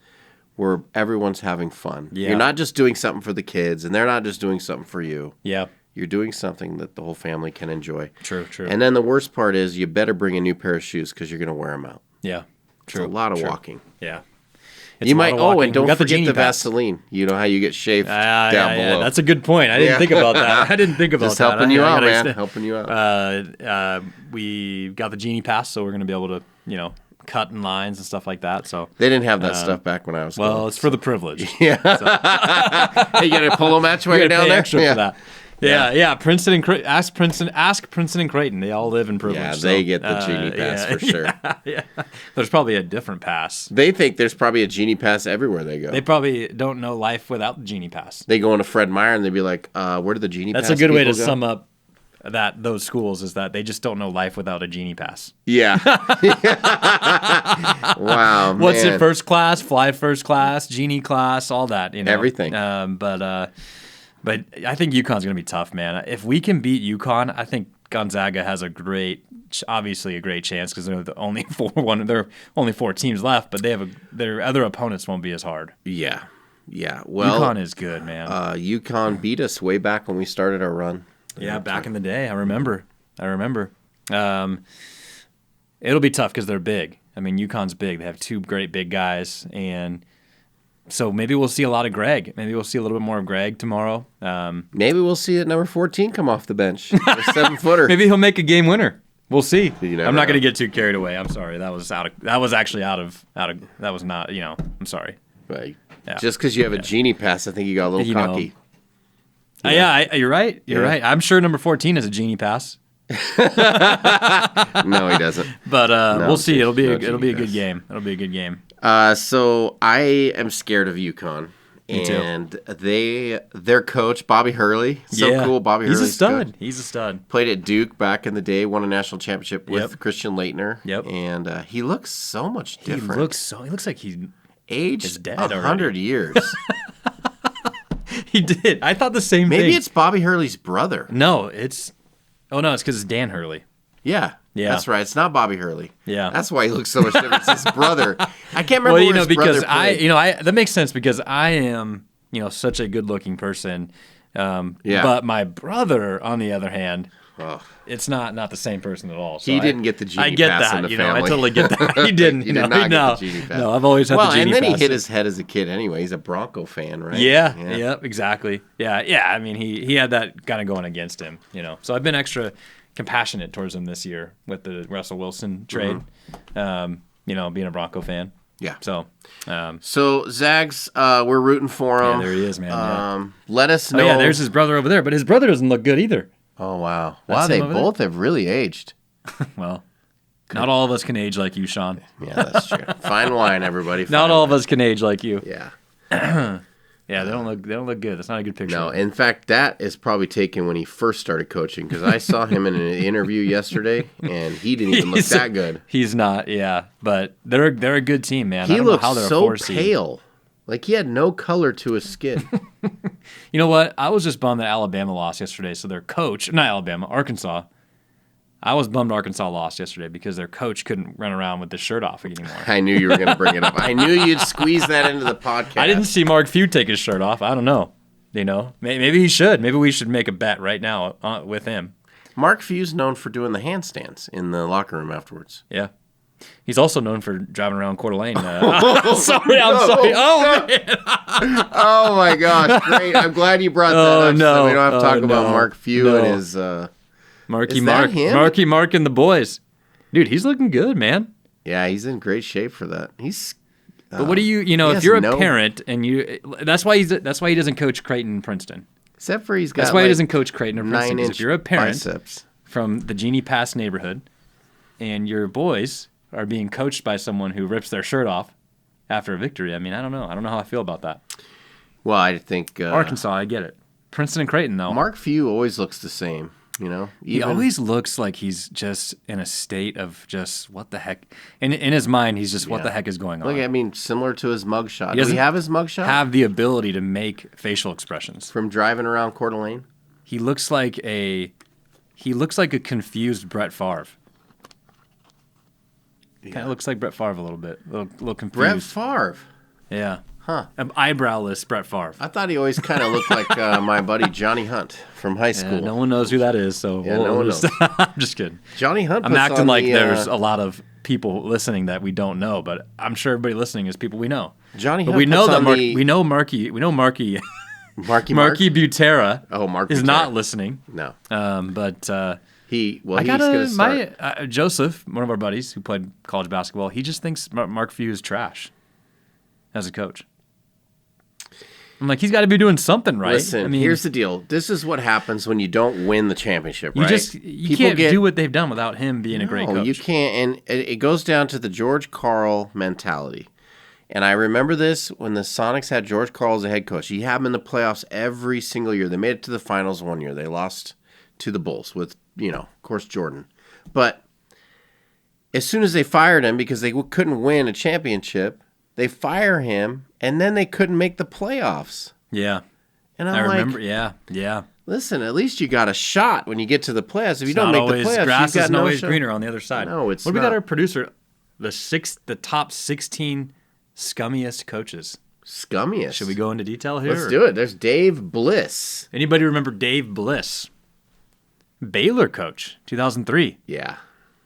where everyone's having fun. Yeah. You're not just doing something for the kids, and they're not just doing something for you. Yeah. You're doing something that the whole family can enjoy. True. And then the worst part is you better bring a new pair of shoes because you're going to wear them out. Yeah. True. It's a lot of walking. Yeah. You might. Oh, and don't forget the Vaseline. You know how you get shaved down below. That's a good point. I didn't think about that. Just helping you out, man. Helping you out. We got the Genie Pass, so we're going to be able to, cut in lines and stuff like that. So they didn't have that stuff back when I was. Well, it's for the privilege. Yeah. So. Hey, you got a polo match while you're down there? Extra for that. Yeah. Princeton and ask Princeton and Creighton. They all live in privilege. Yeah, they get the Genie Pass for sure. Yeah. There's probably a different pass. They think there's probably a Genie Pass everywhere they go. They probably don't know life without the Genie Pass. They go into Fred Meyer and they'd be like, where did the Genie Pass That's a good way to go? sum up those schools is that they just don't know life without a Genie Pass. Yeah. Wow, man. What's it, first class, fly first class, Genie class, all that, Everything. But I think UConn's going to be tough, man. If we can beat UConn, I think Gonzaga has obviously a great chance because they're the only there are only 4 teams left, but their other opponents won't be as hard. Yeah. Well, UConn is good, man. UConn beat us way back when we started our run. Yeah, back in the day, I remember. It'll be tough because they're big. I mean, UConn's big. They have two great big guys, and so maybe we'll see a lot of Greg. Maybe we'll see a little bit more of Greg tomorrow. Maybe we'll see at number 14 come off the bench. A 7-footer. Maybe he'll make a game winner. We'll see. I'm not going to know. get too carried away. I'm sorry. That was actually out of. That was not. I'm sorry. Right. Yeah. Just because you have a genie pass, I think you got a little cocky. You're right. You're right. I'm sure number 14 is a genie pass. No, he doesn't. But we'll see. It'll be a good game. It'll be a good game. So I am scared of UConn. Me too. And their coach, Bobby Hurley, cool. Bobby Hurley's He's a stud. good. He's a stud. Played at Duke back in the day, won a national championship with Christian Laettner. Yep. And he looks so much different. He looks like he's aged dead 100 years. He did. I thought the same thing. Maybe it's Bobby Hurley's brother. No, it's because it's Dan Hurley. Yeah. That's right. It's not Bobby Hurley. Yeah. That's why he looks so much different. It's his brother. I can't remember where his brother played. that makes sense because I am, such a good-looking person. But my brother, on the other hand, it's not the same person at all. So he didn't get the genie I get pass that. in the family. I totally get that. He didn't. He did not get the genie pass. No, I've always had the genie pass. Well, and then he hit his head as a kid anyway. He's a Bronco fan, right? Yeah, exactly. Yeah. I mean, he had that kind of going against him, So I've been extra compassionate towards him this year with the Russell Wilson trade. Mm-hmm. Being a Bronco fan. Yeah. So Zags, we're rooting for him. Yeah, there he is, man. Let us know. Oh, yeah, there's his brother over there, but his brother doesn't look good either. Oh, wow. That's They him over both have really aged. Well, not all of us can age like you, Sean. Yeah, that's true. Fine wine, everybody. Not all of us can age like you. Yeah. Yeah, they don't look good. That's not a good picture. No, in fact, that is probably taken when he first started coaching because I saw him in an interview yesterday, and he didn't even look that good. He's not, yeah, but they're a good team, man. He looks how they're so a pale, like he had no color to his skin. You know what? I was just bummed that Alabama lost yesterday. So their coach, not Alabama, Arkansas. I was bummed Arkansas lost yesterday because their coach couldn't run around with the shirt off anymore. I knew you were going to bring it up. I knew you'd squeeze that into the podcast. I didn't see Mark Few take his shirt off. I don't know. Maybe he should. Maybe we should make a bet right now with him. Mark Few's known for doing the handstands in the locker room afterwards. Yeah. He's also known for driving around Coeur d'Alene. I'm sorry. Oh, man. Oh, my gosh. Great. I'm glad you brought that up so we don't have to talk about Mark Few and his... Marky Mark and the boys. Dude, he's looking good, man. Yeah, he's in great shape for that. But what do if you're a parent and that's why he doesn't coach Creighton and Princeton. Except for he's got That's why he doesn't coach Creighton or Princeton. If you're a parent biceps from the Genie Pass neighborhood and your boys are being coached by someone who rips their shirt off after a victory, I mean, I don't know. I don't know how I feel about that. Well, I think Arkansas, I get it. Princeton and Creighton, though. Mark Few always looks the same. He always looks like he's just in a state of just what the heck. In his mind, he's just what the heck is going on. Look, I mean, similar to his mugshot. Do we have his mugshot? Have the ability to make facial expressions from driving around Coeur d'Alene. He looks like a confused Brett Favre. Yeah. Kind of looks like Brett Favre a little bit, a little confused. Brett Favre. Yeah. Huh. Eyebrowless Brett Favre. I thought he always kind of looked like my buddy Johnny Hunt from high school. No one knows who that is, so no one knows. I'm just kidding. Johnny Hunt. I'm acting like there's a lot of people listening that we don't know, but I'm sure everybody listening is people we know. Johnny Hunt. But we know that we know Marky Butera. Oh, Mark is Butera. Not listening. No. He's gonna start. Joseph, one of our buddies who played college basketball, he just thinks Mark Few is trash as a coach. I'm like, he's got to be doing something right. Listen, here's the deal. This is what happens when you don't win the championship, right? You can't do what they've done without him being a great coach. No, you can't. And it goes down to the George Karl mentality. And I remember this when the Sonics had George Karl as a head coach. He had him in the playoffs every single year. They made it to the finals one year. They lost to the Bulls with, of course, Jordan. But as soon as they fired him because they couldn't win a championship, they fire him, and then they couldn't make the playoffs. Yeah. And I remember, yeah. Listen, at least you got a shot when you get to the playoffs. If you don't make the playoffs, grass you've got is no always shot. Greener on the other side. No, it's not. We got our producer, the top 16 scummiest coaches. Scummiest? Should we go into detail here? Let's do it. There's Dave Bliss. Anybody remember Dave Bliss? Baylor coach, 2003. Yeah.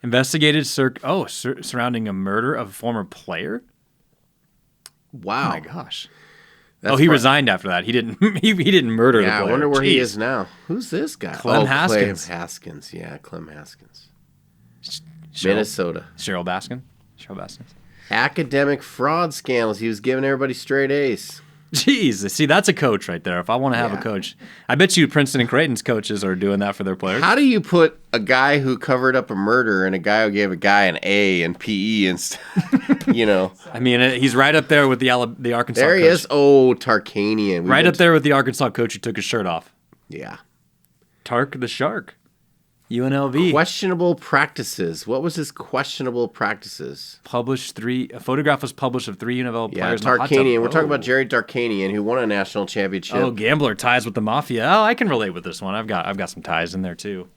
Investigated surrounding a murder of a former player. Wow. Oh my gosh. He resigned after that. He didn't. He didn't murder the player. I wonder where he is now. Who's this guy? Clem Haskins. Clem Haskins. Yeah, Clem Haskins. Minnesota. Cheryl Baskins. Academic fraud scandals. He was giving everybody straight A's. Jeez, see, that's a coach right there. If I want to have a coach, I bet you Princeton and Creighton's coaches are doing that for their players. How do you put a guy who covered up a murder and a guy who gave a guy an A in PE and I mean, he's right up there with the Arkansas. There he coach. is. Oh, Tarkanian. Right up there with the Arkansas coach who took his shirt off. Yeah. Tark the Shark. UNLV. Questionable practices. What was his questionable practices? A photograph was published of 3 UNLV players. Tarkanian. We're talking about Jerry Tarkanian, who won a national championship. Oh, gambler ties with the mafia. Oh, I can relate with this one. I've got some ties in there too.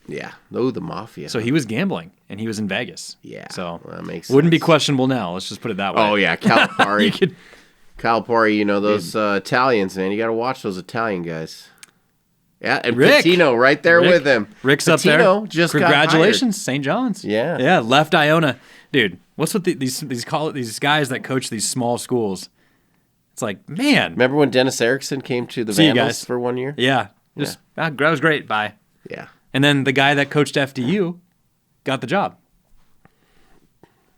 Yeah. Oh, the mafia. So he was gambling and he was in Vegas. Yeah. So that makes sense. Wouldn't be questionable now. Let's just put it that way. Oh yeah, Calipari. Calipari. Those Italians, man. You got to watch those Italian guys. Yeah, and Rick. Patino right there with him. Rick's Patino up there. Just congratulations, St. John's. Yeah, left Iona, dude. What's with these guys that coach these small schools? It's like, man. Remember when Dennis Erickson came to the Vandals for 1 year? Yeah, that was great. Bye. Yeah, and then the guy that coached FDU got the job.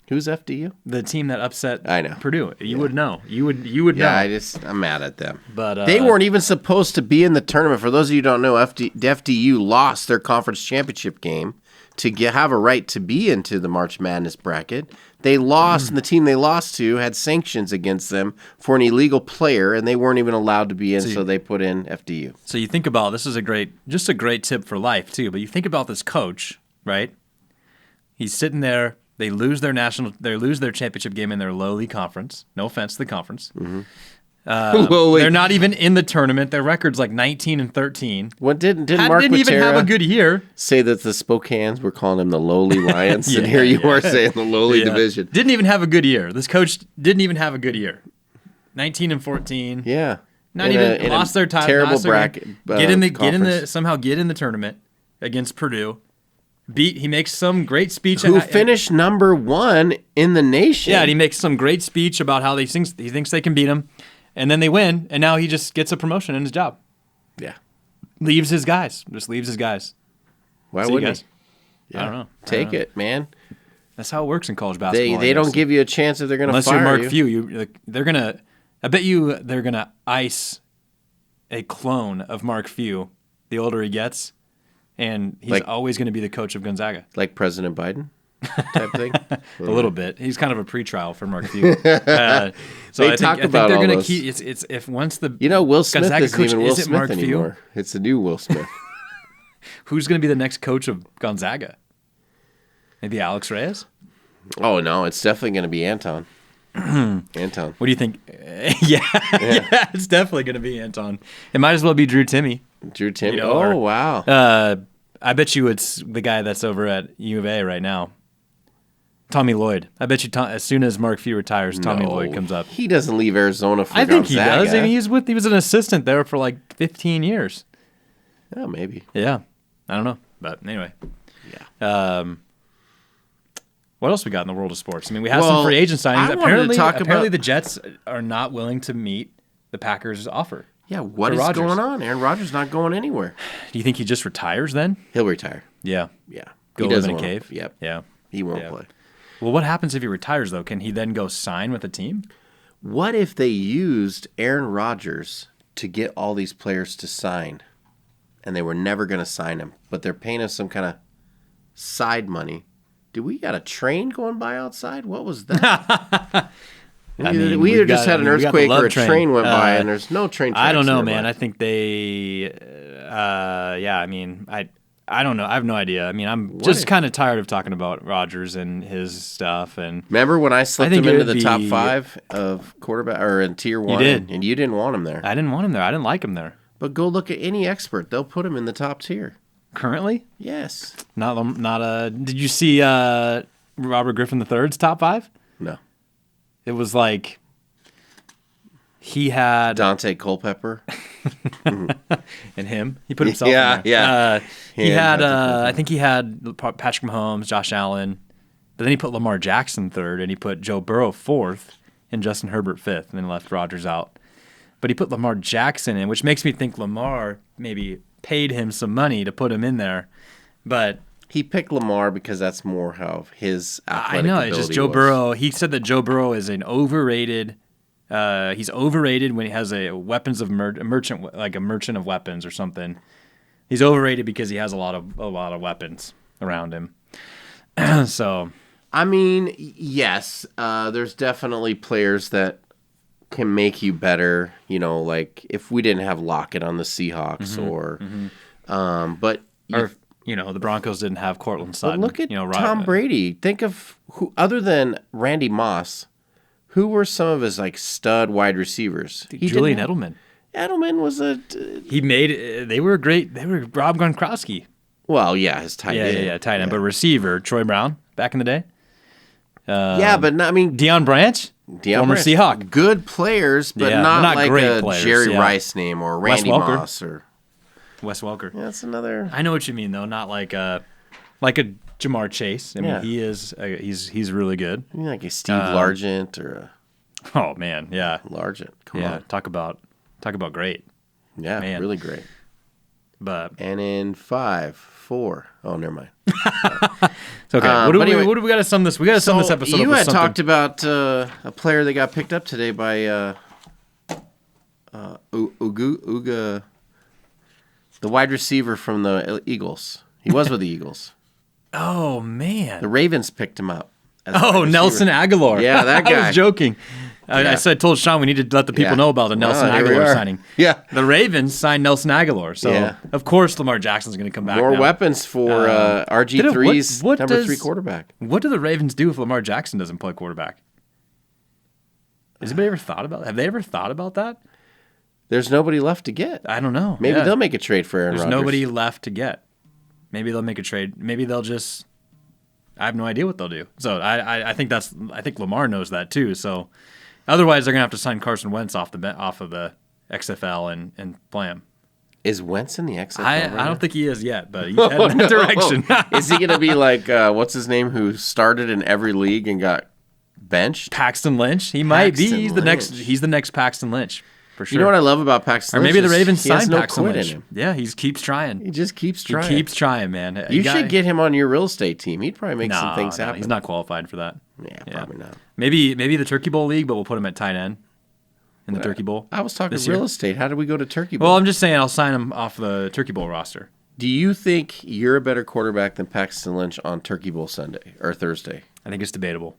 Who's FDU? The team that upset Purdue. You would know. You would know. Yeah, I'm mad at them. But they weren't even supposed to be in the tournament. For those of you who don't know, FDU lost their conference championship game to have a right to be into the March Madness bracket. They lost, and the team they lost to had sanctions against them for an illegal player, and they weren't even allowed to be in, so they put in FDU. So you think about, this is a great tip for life, too, but you think about this coach, right? He's sitting there. They lose their championship game in their lowly conference. No offense to the conference. Mm-hmm. They're not even in the tournament. Their record's like 19-13. What didn't Mark didn't even have a good year? Say that the Spokanes were calling him the lowly Lions, and here you are saying the lowly division. Didn't even have a good year. This coach didn't even have a good year. 19-14. Yeah, not even lost their title. Terrible bracket. Somehow get in the tournament against Purdue. He makes some great speech. Who finished number 1 in the nation. Yeah, and he makes some great speech about how he thinks they can beat him. And then they win, and now he just gets a promotion in his job. Yeah. Leaves his guys. Just leaves his guys. Why wouldn't he? Yeah. I don't know. Take it, man. That's how it works in college basketball. They don't give you a chance if they're going to fire you. Unless you're Mark Few. They're going to... I bet you they're going to ice a clone of Mark Few the older he gets. And he's always going to be the coach of Gonzaga. Like President Biden type thing? A little bit. He's kind of a pretrial for Mark Few. So I think they're going to keep... It's if once the Will Smith Gonzaga isn't coach, even Will is it Smith Mark anymore. Few? It's the new Will Smith. Who's going to be the next coach of Gonzaga? Maybe Alex Reyes? Oh, no. It's definitely going to be Anton. Anton. What do you think? Yeah, it's definitely going to be Anton. It might as well be Drew Timme. Drew Timme. Wow. I bet you it's the guy that's over at U of A right now. Tommy Lloyd. I bet you as soon as Mark Few retires, Tommy Lloyd comes up. He doesn't leave Arizona for Gonzaga. I think he does. I mean, he was an assistant there for like 15 years. Oh, maybe. Yeah. I don't know. But anyway. Yeah. What else we got in the world of sports? I mean, we have some free agent signings. Apparently the Jets are not willing to meet the Packers' offer. Yeah, what is going on? Aaron Rodgers not going anywhere. Do you think he just retires then? He'll retire. Yeah. Yeah. Go live in a cave? Yep. Yeah. He won't play. Well, what happens if he retires, though? Can he then go sign with a team? What if they used Aaron Rodgers to get all these players to sign, and they were never going to sign him, but they're paying us some kind of side money? Do we got a train going by outside? What was that? We either just had an earthquake or a train went by, and there's no train tracks. I don't know, man. I think they... I mean, I don't know. I have no idea. I mean, I'm just kind of tired of talking about Rodgers and his stuff. And remember when I slipped him into the top 5 of quarterback or in tier 1? You did. And you didn't want him there. I didn't want him there. I didn't like him there. But go look at any expert. They'll put him in the top tier. Currently? Yes. Did you see Robert Griffin III's top 5? No. It was like He had Dante Culpepper. and him. He put himself in there. Yeah. He had, I think he had Patrick Mahomes, Josh Allen, but then he put Lamar Jackson third, and he put Joe Burrow fourth, and Justin Herbert fifth, and then left Rodgers out. But he put Lamar Jackson in, which makes me think Lamar maybe paid him some money to put him in there. But he picked Lamar because that's more how his athletic I know, ability it's just Joe was. Burrow. He said that Joe Burrow is an overrated. He's overrated when he has a weapons of merchant, like a merchant of weapons or something. He's overrated because he has a lot of weapons around him. So, I mean, yes, there's definitely players that can make you better. You know, like if we didn't have Lockett on the Seahawks, but the Broncos didn't have Cortland Sutton. But look at Tom Brady. Think of who other than Randy Moss. Who were some of his like stud wide receivers? Julian Edelman. Edelman was They were great. They were Rob Gronkowski. Well, yeah, his tight end. Yeah, tight end. But receiver, Troy Brown, back in the day. But not, I mean, Deion Branch, former Seahawk. Good players, but not like great a players, Jerry Rice name or Randy Moss or Wes Welker. Yeah, that's another. I know what you mean, though. Not like a Jamar Chase. I mean, he is. He's really good. You mean like a Steve Largent or a. Oh man, yeah. Largent. Come on. Talk about great. Yeah, man. Really great. But and in 5, 4. Oh, never mind. It's okay. What do we got to sum this? We got to sum this episode up with You had something. talked about a player that got picked up today by Uga, the wide receiver from the Eagles. He was with the Eagles. Oh man, the Ravens picked him up. Oh, Nelson Aguilar. Yeah, that guy. I was joking. I told Sean we need to let the people know about the Nelson Aguilar signing. Yeah. The Ravens signed Nelson Aguilar. So, of course, Lamar Jackson's going to come back More now. weapons for RG3's number 3 quarterback. What do the Ravens do if Lamar Jackson doesn't play quarterback? Has anybody ever thought about that? Have they ever thought about that? There's nobody left to get. I don't know. Maybe they'll make a trade for Aaron Rodgers. There's nobody left to get. Maybe they'll make a trade. Maybe they'll just... I have no idea what they'll do. So I think Lamar knows that too. So otherwise they're gonna have to sign Carson Wentz off of the XFL and play him. Is Wentz in the XFL? I don't think he is yet, but he's heading in that direction. Is he gonna be like what's his name who started in every league and got benched? Paxton Lynch. He might be. He's the next Paxton Lynch. For sure. You know what I love about Paxton Lynch? Or maybe the Ravens signed no Paxton quit Lynch. In him. Yeah, he keeps trying. He just keeps trying. He keeps trying, man. You should get him on your real estate team. He'd probably make some things happen. He's not qualified for that. Yeah, probably not. Maybe the Turkey Bowl league, but we'll put him at tight end in the Turkey Bowl. I was talking real estate. How did we go to Turkey Bowl? Well, I'm just saying I'll sign him off the Turkey Bowl roster. Do you think you're a better quarterback than Paxton Lynch on Turkey Bowl Sunday or Thursday? I think it's debatable.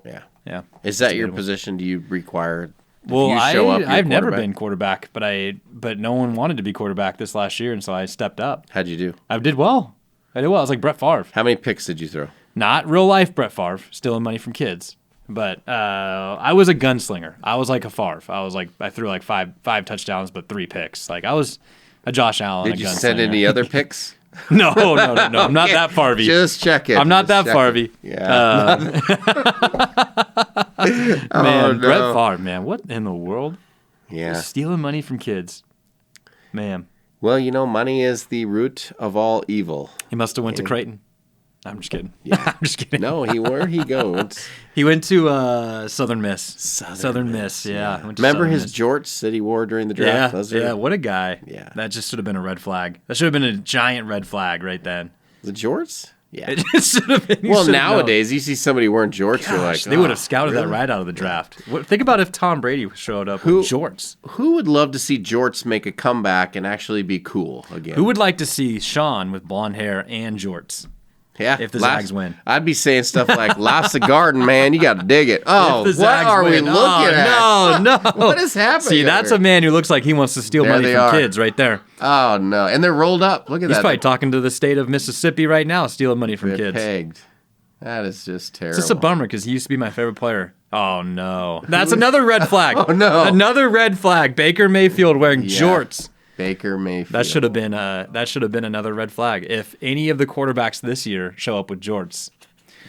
Yeah. Yeah. Is that your position? Do you require? Well, I've never been quarterback, but no one wanted to be quarterback this last year, and so I stepped up. How'd you do? I did well. I was like Brett Favre. How many picks did you throw? Not real life Brett Favre, stealing money from kids. But I was a gunslinger. I was like a Favre. I threw like five touchdowns, but 3 picks. Like I was a Josh Allen. Did you send any other picks? No. I'm not that Favre. Just check it. I'm not that Favre. Yeah. Man, Brett Favre, man. What in the world? Yeah. Just stealing money from kids. Man. Well, money is the root of all evil. He must have went to Creighton. I'm just kidding. Yeah. I'm just kidding. No, where'd he go? He went to Southern Miss. Southern Miss, yeah. Remember his jorts that he wore during the draft? Yeah, what a guy. Yeah. That just should have been a red flag. That should have been a giant red flag right then. The jorts? Yeah. It just should have been. Well, nowadays, you see somebody wearing jorts, you're like, they would have scouted that right out of the draft. Think about if Tom Brady showed up with jorts. Who would love to see jorts make a comeback and actually be cool again? Who would like to see Sean with blonde hair and jorts? Yeah, if the Zags win. I'd be saying stuff like, "Life's a garden, man. You got to dig it." Oh, what are we looking at? No. What is happening? See, that's a man who looks like he wants to steal money from kids right there. Oh, no. And they're rolled up. Look at that. He's probably talking to the state of Mississippi right now, stealing money from kids. Pegged. That is just terrible. It's just a bummer because he used to be my favorite player. Oh, no. That's another red flag. Oh, no. Another red flag. Baker Mayfield wearing jorts. Baker Mayfield. That should have been another red flag. If any of the quarterbacks this year show up with jorts.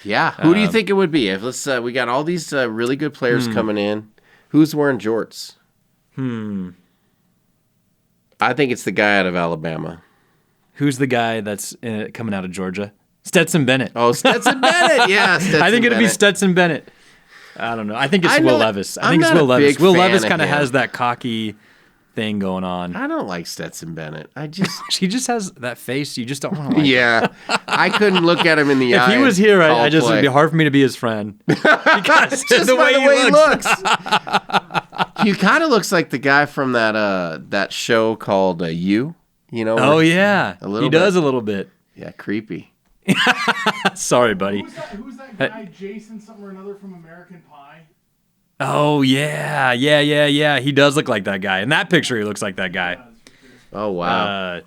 Yeah. Who do you think it would be? If we got all these really good players coming in. Who's wearing jorts? I think it's the guy out of Alabama. Who's the guy that's coming out of Georgia? Stetson Bennett. Oh, Stetson Bennett. Yeah, Stetson I think it'd be Bennett. Stetson Bennett. I don't know. I think it's Will Levis. I think it's not Will a Levis. big Will fan Levis of kind of him. has that cocky thing going on. I don't like Stetson Bennett. He just has that face. You just don't want to like. Yeah, I couldn't look at him in the eye. If he was here, and I just call it'd be play. hard for me to be his friend because Just the by way, the way he looks. He kind of looks like the guy from that show called You. You know? Oh yeah, A little he does bit. a little bit. Yeah, creepy. Sorry, buddy. Who's that guy, Jason something or another from American Pie? Oh yeah. He does look like that guy. In that picture, he looks like that guy. Oh wow.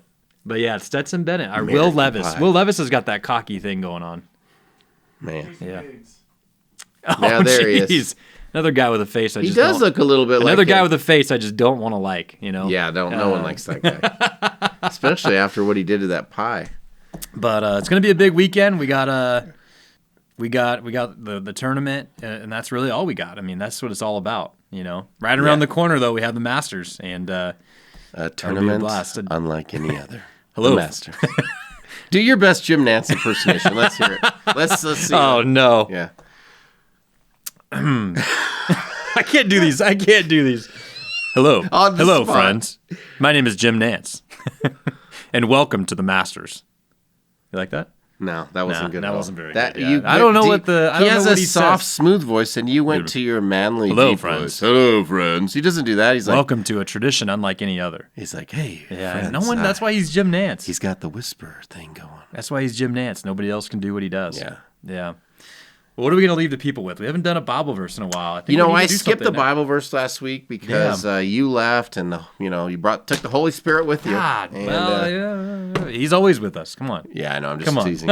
But yeah, it's Stetson Bennett. Or American Will Levis. Pie. Will Levis has got that cocky thing going on. Man. Yeah. Biggs. Oh, Yeah, there he is. jeez. Another guy with a face. He does look a little bit like another guy him. with a face. I just don't want to like. You know. Yeah, no one likes that guy. Especially after what he did to that pie. But it's gonna be a big weekend. We got the tournament, and that's really all we got. I mean, that's what it's all about. You know, right around the corner though, we have the Masters, and A be a tournament blast. unlike any other. Hello. The Masters. Do your best Jim Nance impersonation. Let's hear it. Let's see. oh it. no, Yeah. I can't do these. Hello, On the hello, spot. friends. My name is Jim Nance, and welcome to the Masters. You like that? No, that wasn't good. that at all. wasn't very That- good, yeah. you I don't know went what the- I he don't know has what a he soft, says. smooth voice, and you went to your manly, Hello, deep friends. voice. Hello, friends. He doesn't do that. He's like, Welcome to a tradition unlike any other. he's like, hey, Yeah, friends, no one. That's why he's Jim Nance. he's got the whisper thing going. That's why he's Jim Nance. Nobody else can do what he does. Yeah. Yeah. Well, what are we going to leave the people with? We haven't done a Bible verse in a while. I think You know, we need I to do skipped the something now. Bible verse last week because you left, and you took the Holy Spirit with you. God, and, well, he's always with us. Come on. yeah, I know. I'm just Come on. teasing.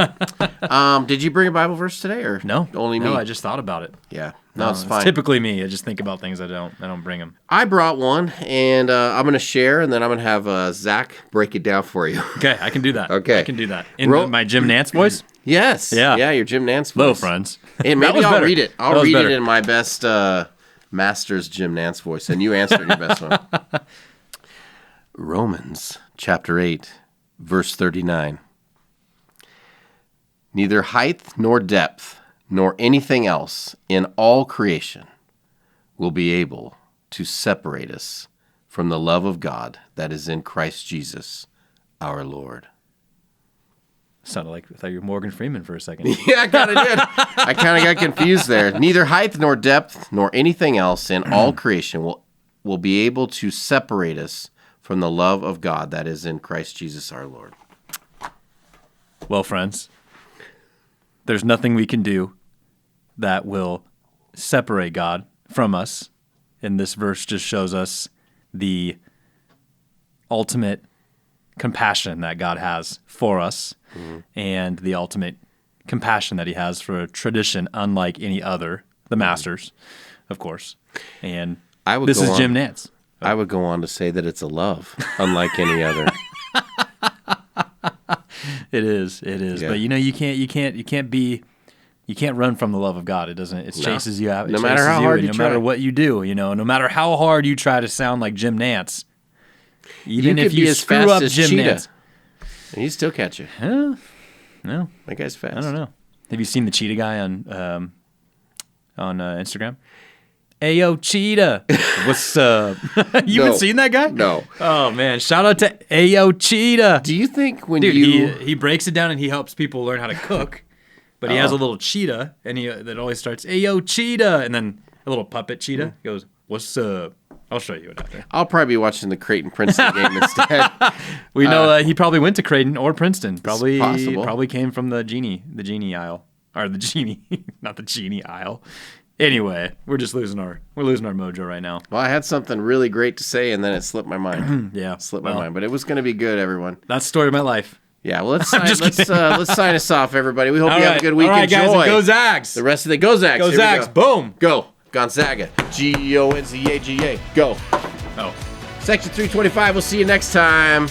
Did you bring a Bible verse today, or No, only me? No, I just thought about it. Yeah, no, it's fine. Typically me. I just think about things. I don't bring them. I brought one, and I'm going to share, and then I'm going to have Zach break it down for you. Okay, I can do that. Okay. I can do that in Ro- my Jim Nance voice. Yes. Yeah. Yeah, your Jim Nance voice. Hello, friends. And That maybe was I'll better. read it. That I'll was read better. it in my best master's Jim Nance voice, and you answer in your best one. Romans chapter 8, verse 39. Neither height nor depth nor anything else in all creation will be able to separate us from the love of God that is in Christ Jesus, our Lord. Sounded like I thought you were Morgan Freeman for a second. Yeah, I kind of did. I kind of got confused there. Neither height nor depth nor anything else in all creation will be able to separate us from the love of God that is in Christ Jesus our Lord. Well, friends, there's nothing we can do that will separate God from us. And this verse just shows us the ultimate compassion that God has for us and the ultimate compassion that he has for a tradition unlike any other, the Masters, of course. And this is Jim Nance. I would go on to say that it's a love unlike any other. It is. Yeah. But you can't run from the love of God. It doesn't. It chases you out. No matter how hard you no try. matter what you do, no matter how hard you try to sound like Jim Nance, even You if could be you as screw fast up as Jim Cheetah. Nance, And he'd still catch you. no, That guy's fast. I don't know. Have you seen the Cheetah guy on Instagram? Ayo, Cheetah, what's up? You No. haven't seen that guy? No. Oh man, shout out to Ayo, Cheetah. Do you think when Dude, you... he breaks it down and he helps people learn how to cook. But he has a little cheetah, and that always starts, "Hey yo, cheetah," and then a little puppet cheetah goes, "What's up?" I'll show you it after. I'll probably be watching the Creighton Princeton game instead. We know he probably went to Creighton or Princeton. possible. Probably came from the genie aisle, or the genie, not the genie aisle. Anyway, we're losing our mojo right now. Well, I had something really great to say, and then it slipped my mind. Yeah, Slipped my mind, but it was going to be good, everyone. That's the story of my life. Yeah, well, let's sign us off, everybody. We hope All you have right. a good week. All right, guys, Enjoy and go Zags. the rest of the Go Zags. Go Here we Zags. go. Boom. Go Gonzaga. Gonzaga. Go. Oh. Section 325. We'll see you next time.